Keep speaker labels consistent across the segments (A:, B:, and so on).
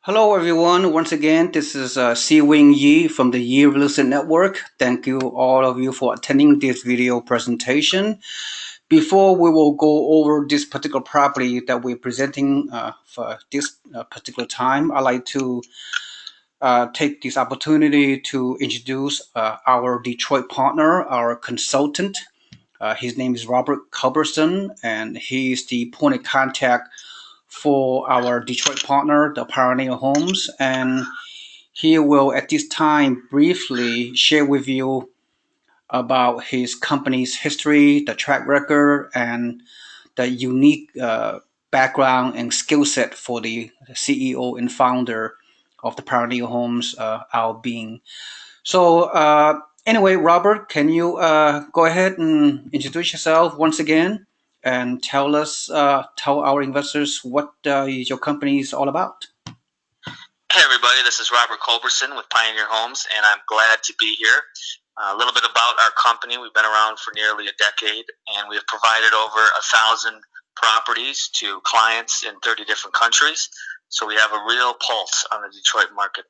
A: Hello, everyone. Once again, this is Seewing Yee from the Yee Real Estate Network. Thank you, all of you, for attending this video presentation. Before we will go over this particular property that we're presenting for this particular time, I'd like to take this opportunity to introduce our Detroit partner, our consultant. His name is Robert Culberson, and he's the point of contact for our Detroit partner, the Pioneer Homes. And he will, at this time, briefly share with you about his company's history, the track record, and the unique background and skill set for the CEO and founder of the Pioneer Homes, Al Bean. So, anyway, Robert, can you go ahead and introduce yourself once again and tell our investors what your company is all about?
B: Hey everybody, this is Robert Culberson with Pioneer Homes, and I'm glad to be here. A little bit about our company. We've been around for nearly a decade, and we've provided over 1,000 properties to clients in 30 different countries. So we have a real pulse on the Detroit market.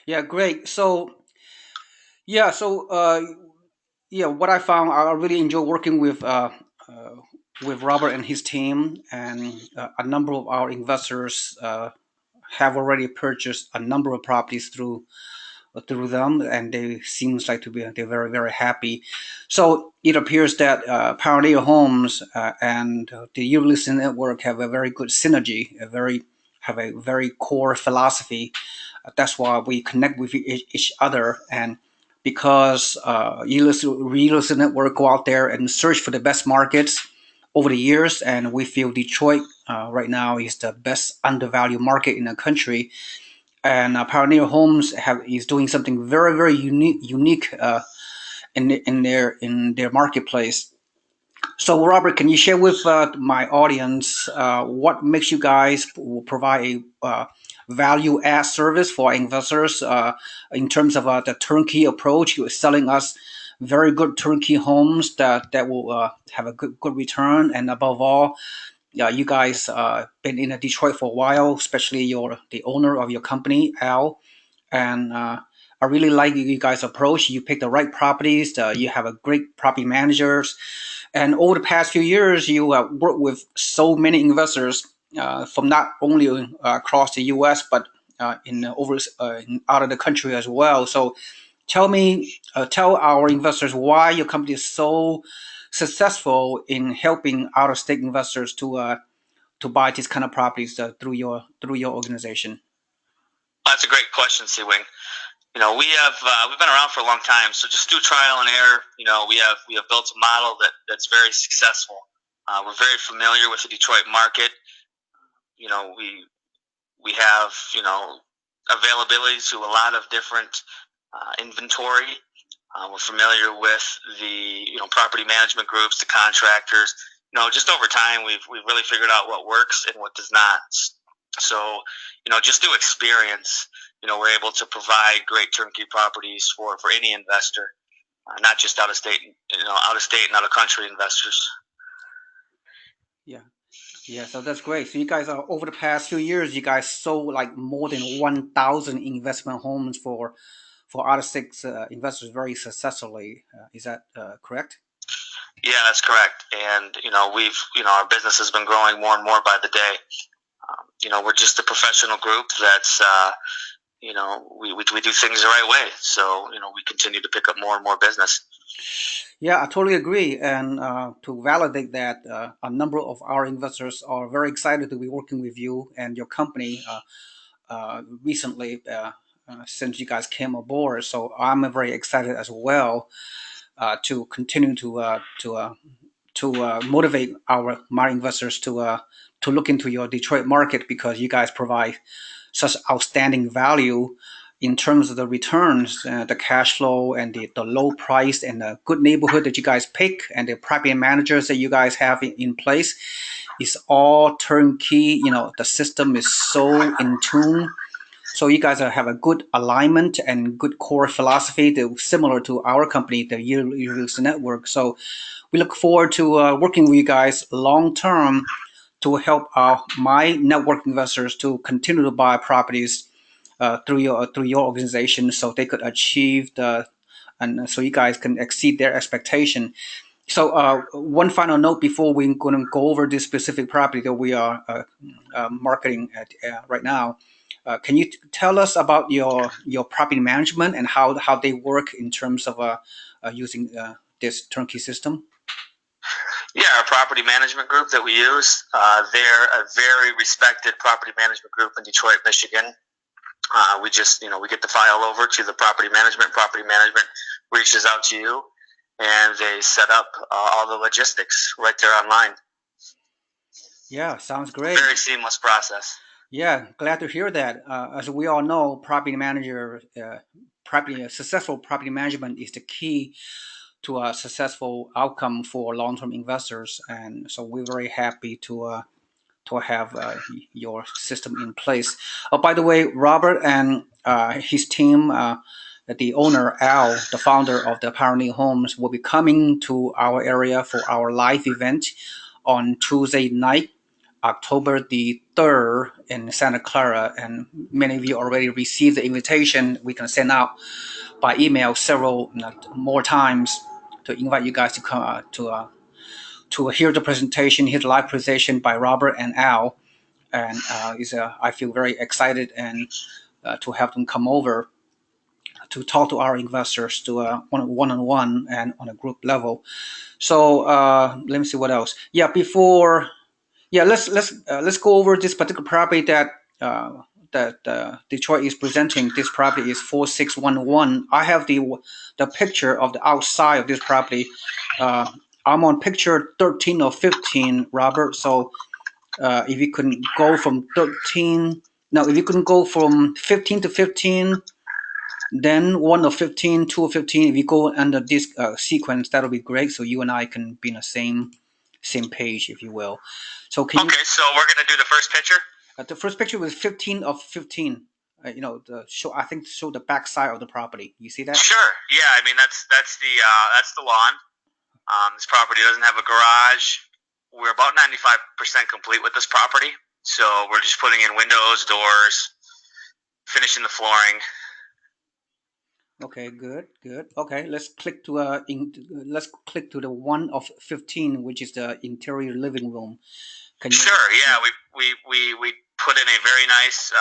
A: Yeah, great. So what I found, I really enjoy working with Robert and his team, and a number of our investors have already purchased a number of properties through them, and they seems like they're very very happy. So it appears that Pioneer Homes and the Ulysses Network have a very good synergy, have a very core philosophy. That's why we connect with each other, and because Ulysses Network go out there and search for the best markets over the years, and we feel Detroit right now is the best undervalued market in the country, and Pioneer Homes is doing something very very unique in their marketplace. So Robert, can you share with my audience what makes you guys provide a value add service for investors in terms of the turnkey approach? You're selling us very good turnkey homes that will have a good return, and above all, yeah, you guys been in Detroit for a while, especially the owner of your company, Al, and I really like you guys' approach. You pick the right properties. You have a great property managers, and over the past few years, you worked with so many investors from not only across the U.S. but out of the country as well. So, tell our investors why your company is so successful in helping out-of-state investors to buy these kind of properties through your organization.
B: That's a great question, Seewing. We've been around for a long time, so just through trial and error, we have built a model that's very successful. We're very familiar with the Detroit market. We have availability to a lot of different inventory. We're familiar with the property management groups, the contractors. Just over time, we've really figured out what works and what does not. So, just through experience, we're able to provide great turnkey properties for any investor, not just out of state and out of country investors.
A: Yeah. Yeah, so that's great. So you guys are over the past few years, you guys sold like more than 1,000 investment homes for out of state investors very successfully. Is that correct?
B: Yeah, that's correct. And our business has been growing more and more by the day. We're just a professional group that's we do things the right way. So we continue to pick up more and more business.
A: Yeah, I totally agree. And to validate that, a number of our investors are very excited to be working with you and your company recently since you guys came aboard. So I'm very excited as well to continue to motivate my investors to look into your Detroit market, because you guys provide such outstanding value in terms of the returns, the cash flow, and the low price, and the good neighborhood that you guys pick, and the property managers that you guys have in place. Is all turnkey. The system is so in tune. So you guys have a good alignment and good core philosophy similar to our company, the Yearly Network. So we look forward to working with you guys long term to help my network investors to continue to buy properties through your organization, so they could achieve and so you guys can exceed their expectation. So one final note before we're going to go over this specific property that we are marketing at right now. Can you tell us about your property management and how they work in terms of using this turnkey system?
B: Yeah, our property management group that we use, they're a very respected property management group in Detroit, Michigan. We just, we get the file over to the property management. Property management reaches out to you, and they set up all the logistics right there online.
A: Yeah, sounds great.
B: Very seamless process.
A: Yeah, glad to hear that. As we all know, successful property management is the key to a successful outcome for long-term investors, and so we're very happy to have your system in place. Oh, by the way, Robert and his team, the owner Al, the founder of the Pioneer Homes, will be coming to our area for our live event on Tuesday night, October the 3rd in Santa Clara, and many of you already received the invitation. We can send out by email several more times to invite you guys to come to hear the presentation, hear the live presentation by Robert and Al. And I feel very excited and to have them come over to talk to our investors to one-on-one and on a group level. So let me see what else. Yeah, let's go over this particular property that Detroit is presenting. This property is 4611. I have the picture of the outside of this property. I'm on picture 13 or 15, Robert. So if you can go from 13, now if you can go from 15 to 15, then 1 of 15, 2 of 15. If you go under this sequence, that'll be great. So you and I can be on the same page, if you will. So can you?
B: Okay, so we're gonna do the first picture.
A: The first picture was 15 of 15. The show. I think show the back side of the property. You see that?
B: Sure. Yeah. I mean, that's the lawn. This property doesn't have a garage. We're about 95% complete with this property, so we're just putting in windows, doors, finishing the flooring.
A: Okay, good. Okay, let's click to the 1 of 15, which is the interior living room. Can you?
B: Sure. Yeah. We put in a very nice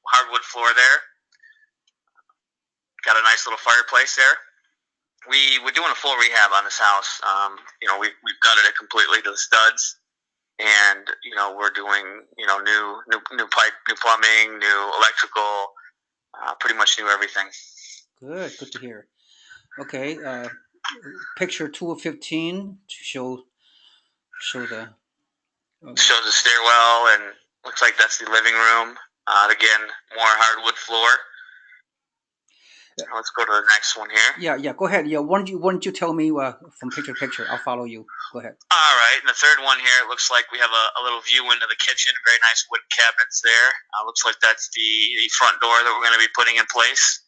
B: hardwood floor there. Got a nice little fireplace there. We're doing a full rehab on this house. We've gutted it completely to the studs, and we're doing new pipe, new plumbing, new electrical, pretty much new everything.
A: Good to hear. Okay, picture 2 of 15 to show the.
B: Shows the stairwell, and looks like that's the living room. Again, more hardwood floor. Let's go to the next one here.
A: Yeah. Go ahead. Yeah, why don't you tell me from picture to picture? I'll follow you. Go ahead.
B: All right. And the third one here, it looks like we have a little view into the kitchen. Very nice wood cabinets there. Looks like that's the front door that we're going to be putting in place.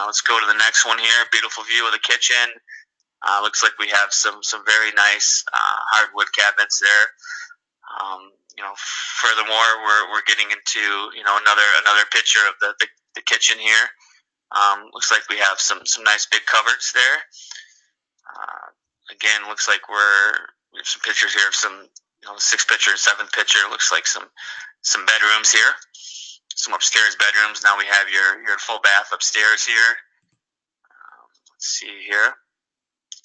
B: Let's go to the next one here. Beautiful view of the kitchen. Looks like we have some very nice hardwood cabinets there. Furthermore, we're getting into another picture of the kitchen here. Looks like we have some nice big cupboards there. Again, looks like we have some pictures here of some 6th picture and 7th picture. Looks like some bedrooms here, some upstairs bedrooms. Now we have your full bath upstairs here. Let's see here,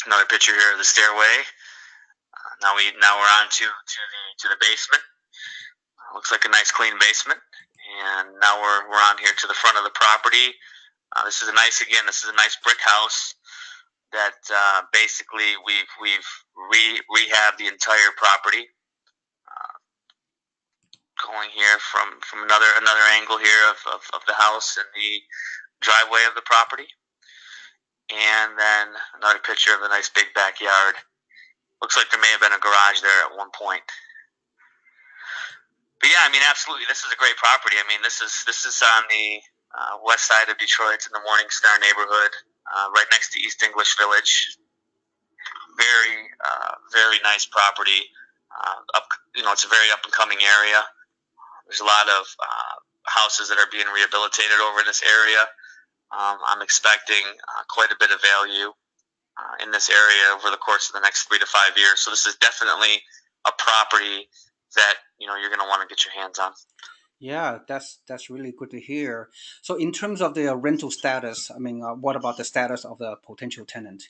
B: another picture here of the stairway. Now we're on to the basement. Looks like a nice clean basement, and now we're on here to the front of the property. This is a nice brick house that basically we've rehabbed the entire property. Going here from another angle here of the house and the driveway of the property, and then another picture of a nice big backyard. Looks like there may have been a garage there at one point. But yeah, I mean, absolutely, this is a great property. I mean, this is on the west side of Detroit. It's in the Morningstar neighborhood, right next to East English Village. Very nice property. up, it's a very up and coming area. There's a lot of houses that are being rehabilitated over in this area. I'm expecting quite a bit of value in this area over the course of the next 3 to 5 years. So this is definitely a property that you're going to want to get your hands on.
A: Yeah, that's really good to hear. So in terms of the rental status, I mean, what about the status of the potential tenant?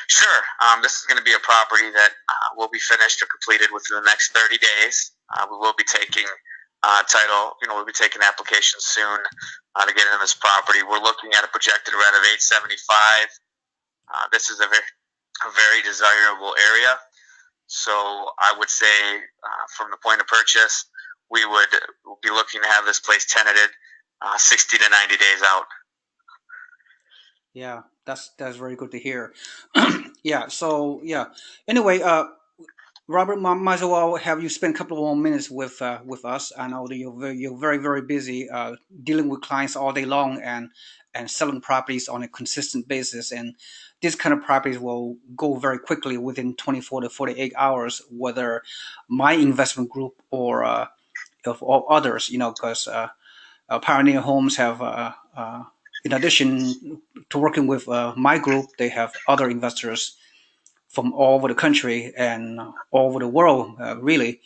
B: Sure. This is going to be a property that will be finished or completed within the next 30 days. We will be taking title. We'll be taking applications soon to get into this property. We're looking at a projected rent of $875. This is a very desirable area. So I would say from the point of purchase, we would be looking to have this place tenanted 60 to 90 days out.
A: Yeah, that's very good to hear. Yeah. So yeah. Anyway, Robert, might as well have you spend a couple of more minutes with us. I know that you're very busy dealing with clients all day long and selling properties on a consistent basis. And this kind of properties will go very quickly within 24 to 48 hours, whether my investment group or of all others. Because Pioneer Homes have. In addition to working with my group, they have other investors from all over the country and all over the world, really,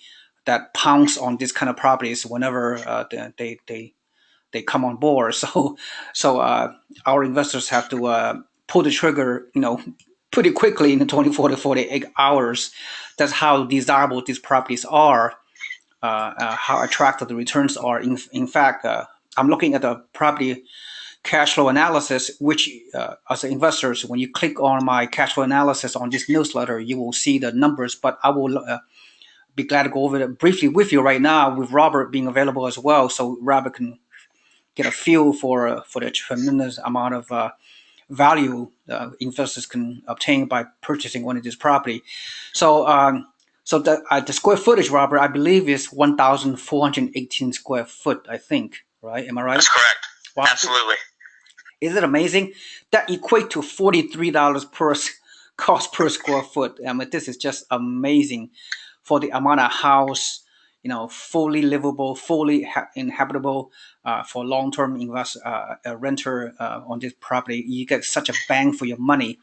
A: that pounce on this kind of properties whenever they come on board. So our investors have to pull the trigger, pretty quickly in the 24 to 48 hours. That's how desirable these properties are, how attractive the returns are. In fact, I'm looking at the property cash flow analysis, which as investors, when you click on my cash flow analysis on this newsletter, you will see the numbers. But I will be glad to go over it briefly with you right now, with Robert being available as well, so Robert can get a feel for the tremendous amount of value investors can obtain by purchasing one of this property. So the square footage, Robert, I believe is 1,418 square foot. I think, right? Am I right?
B: That's correct.
A: Wow.
B: Absolutely.
A: Is it amazing? That equate to $43 per cost per square foot. I mean, this is just amazing for the amount of house, fully livable, fully inhabitable for long-term renter on this property. You get such a bang for your money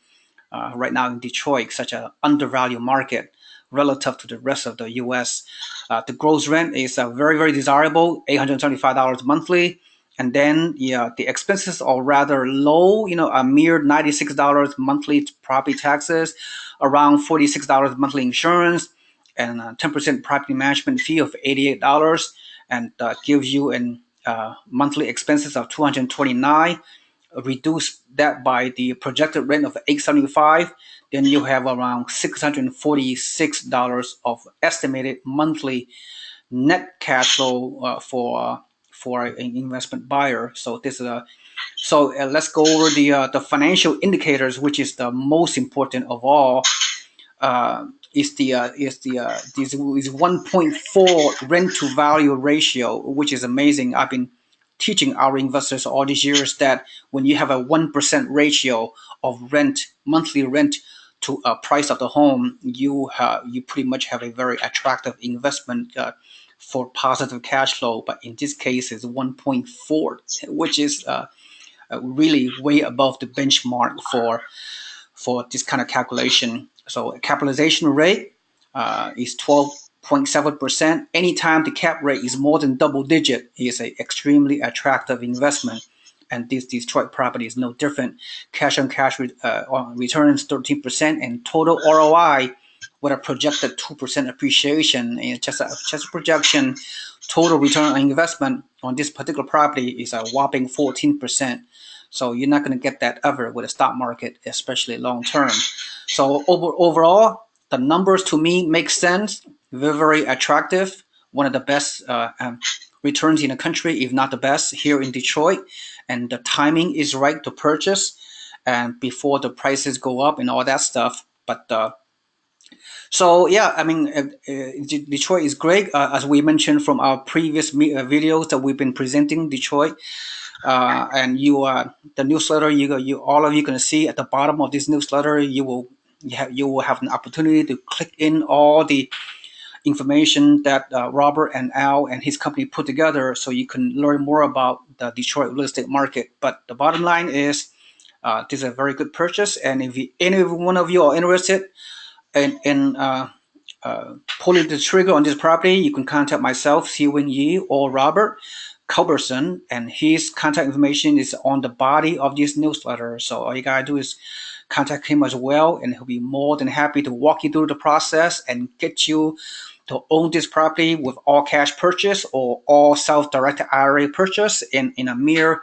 A: right now in Detroit, such an undervalued market relative to the rest of the U.S. The gross rent is very, very desirable, $875 monthly. And then, yeah, the expenses are rather low, a mere $96 monthly property taxes, around $46 monthly insurance, and a 10% property management fee of $88, and gives you an monthly expenses of $229. Reduce that by the projected rent of $875, then you have around $646 of estimated monthly net cash flow for an investment buyer. So this is let's go over the financial indicators, which is the most important of all. This is 1.4 rent to value ratio, which is amazing. I've been teaching our investors all these years that when you have a 1% ratio of monthly rent to a price of the home, you pretty much have a very attractive investment for positive cash flow. But in this case, it's 1.4, which is really way above the benchmark for this kind of calculation. So capitalization rate is 12.7%. Anytime the cap rate is more than double digit, is an extremely attractive investment. And this Detroit property is no different. Cash on cash returns 13%, and total ROI with a projected 2% appreciation. And just a projection, total return on investment on this particular property is a whopping 14%. So you're not going to get that ever with a stock market, especially long term. So overall, the numbers to me make sense. Very, very attractive. One of the best returns in the country, if not the best, here in Detroit. And the timing is right to purchase, and before the prices go up and all that stuff. But so yeah, I mean, Detroit is great, as we mentioned from our previous videos that we've been presenting Detroit. And the newsletter, you all of you can see at the bottom of this newsletter, you will have an opportunity to click in all the information that Robert and Al and his company put together, so you can learn more about the Detroit real estate market. But the bottom line is, this is a very good purchase, and if any one of you are interested in pulling the trigger on this property, you can contact myself, Seewing Yee, or Robert Culberson, and his contact information is on the body of this newsletter. So all you gotta do is contact him as well, and he'll be more than happy to walk you through the process and get you to own this property with all cash purchase or all self-directed IRA purchase in a mere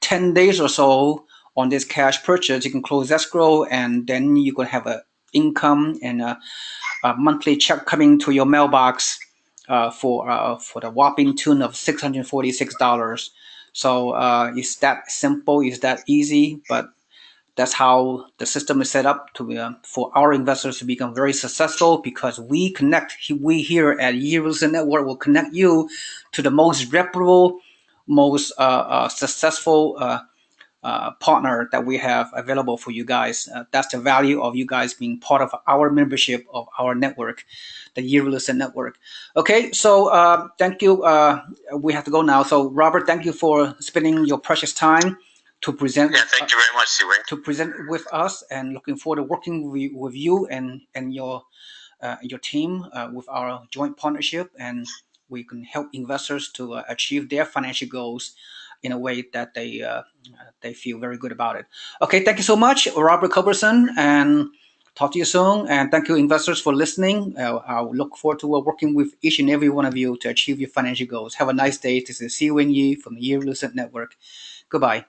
A: 10 days or so. On this cash purchase, you can close escrow, and then you can have a income and a monthly check coming to your mailbox for the whopping tune of $646. So it's that simple, it's that easy, but that's how the system is set up to for our investors to become very successful, because we here at Yee Real Estate Network will connect you to the most reputable, most successful partner that we have available for you guys. That's the value of you guys being part of our membership of our network, the Yee Real Estate Network. Okay, so thank you. We have to go now. So Robert, thank you for spending your precious time to present.
B: Yeah, thank you very much, Seewing.
A: To present with us, and looking forward to working with you and your team with our joint partnership, and we can help investors to achieve their financial goals in a way that they feel very good about it. Okay, thank you so much, Robert Culberson, and talk to you soon. And thank you, investors, for listening. I'll look forward to working with each and every one of you to achieve your financial goals. Have a nice day. This is Seewing Yee from the Yee Real Estate Network. Goodbye.